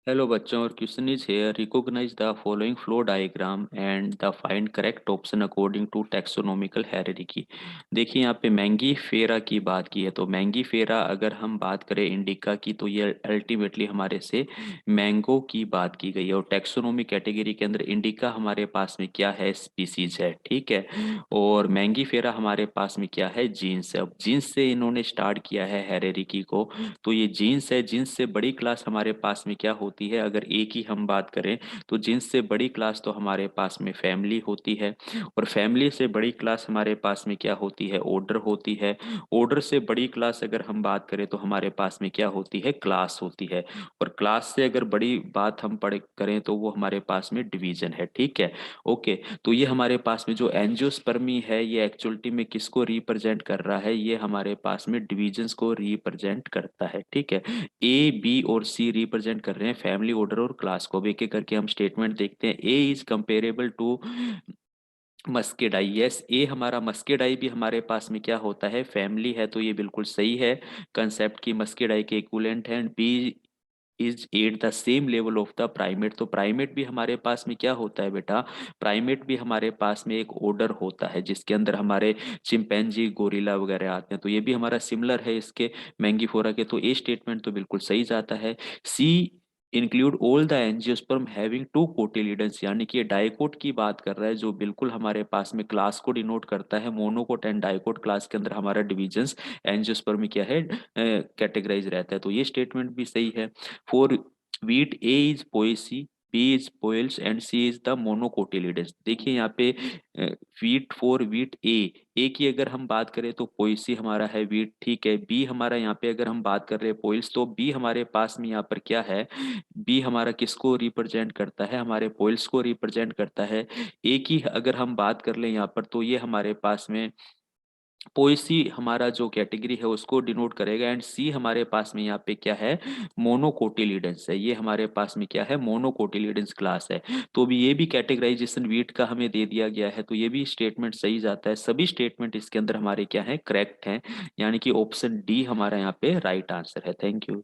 Hello बच्चों, और question is here, recognise the following flow diagram and the find correct option according to taxonomical hierarchy. देखिए यहाँ पे Maggi फेरा की बात की है, तो मैंगी फेरा अगर हम बात करें इंडिका की, तो ये अल्टीमेटली हमारे से मैंगो की बात की गई है। और टैक्सोनॉमी कैटेगरी के अंदर इंडिका हमारे पास में क्या है, स्पीसीज है, ठीक है। और मैंगी फेरा हमारे पास में क्या है, जीन्स है। अब जीन्स से इन्होंने स्टार्ट किया है हायरार्की को, तो ये जीन्स है। जीन्स से बड़ी क्लास हमारे पास में क्या होती है, अगर एक ही हम बात करें तो जीन्स से बड़ी क्लास तो हमारे पास में फैमिली होती है। और फैमिली से बड़ी क्लास हमारे पास में क्या होती है, ऑर्डर होती है। ऑर्डर से बड़ी क्लास अगर हम बात करें तो हमारे पास में क्या होती है, क्लास होती है। और क्लास से अगर बड़ी बात हम पढ़े करें तो वो हमारे पास में डिवीजन है, ठीक है। ओके, तो ये हमारे पास में जो एंजियोस्पर्मी है, ये एक्चुअलिटी में किसको रिप्रेजेंट कर रहा है, ये हमारे पास में डिविजन्स को रिप्रेजेंट करता है, ठीक है। ए, बी और सी रिप्रेजेंट कर रहे हैं फैमिली, ऑर्डर और क्लास को। अब एक एक करके हम स्टेटमेंट देखते हैं। ए इज कंपेरेबल टू मस्केडाई। यस, ए हमारा मस्केडाई भी हमारे पास में क्या होता है, फैमिली है, तो ये बिल्कुल सही है कंसेप्ट की मस्केडाई के इक्विवेलेंट है। B is at the same level of the primate, तो प्राइमेट भी हमारे पास में क्या होता है बेटा, प्राइमेट भी हमारे पास में एक ऑर्डर होता है जिसके अंदर हमारे चिंपैंजी, गोरिल्ला वगैरह आते हैं, तो ये भी हमारा सिमिलर है इसके मैंगीफोरा के। तो ए स्टेटमेंट तो बिल्कुल सही जाता है। C include all the angiosperm having two cotyledons, यानी कि ये डाइकोट की बात कर रहा है, जो बिल्कुल हमारे पास में क्लास को डिनोट करता है। मोनोकोट एंड डाइकोट क्लास के अंदर हमारा डिविजन्स एंजियोस्पर्म में क्या है, कैटेगराइज रहता है, तो ये स्टेटमेंट भी सही है। For wheat A is Poaceae, B is Poales and C is the monocotyledons. देखिए यहाँ पे वीट, फॉर वीट ए की अगर हम बात करें तो पोएसी हमारा है वीट, ठीक है। बी हमारा यहाँ पे अगर हम बात कर रहे हैं पोइल्स, तो बी हमारे पास में यहाँ पर क्या है, बी हमारा किसको रिप्रेजेंट करता है, हमारे पोइल्स को रिप्रेजेंट करता है। ए की अगर हम बात कर ले यहाँ पर, तो ये हमारे पास में पोएसी हमारा जो कैटेगरी है उसको डिनोट करेगा। एंड सी हमारे पास में यहाँ पे क्या है, मोनोकोटिलिडन्स है, ये हमारे पास में क्या है, मोनोकोटिलिडन्स क्लास है। तो भी ये भी कैटेगराइजेशन वीट का हमें दे दिया गया है, तो ये भी स्टेटमेंट सही जाता है। सभी स्टेटमेंट इसके अंदर हमारे क्या है, करेक्ट हैं, यानी कि ऑप्शन डी हमारा यहाँ पे राइट आंसर है। Thank you.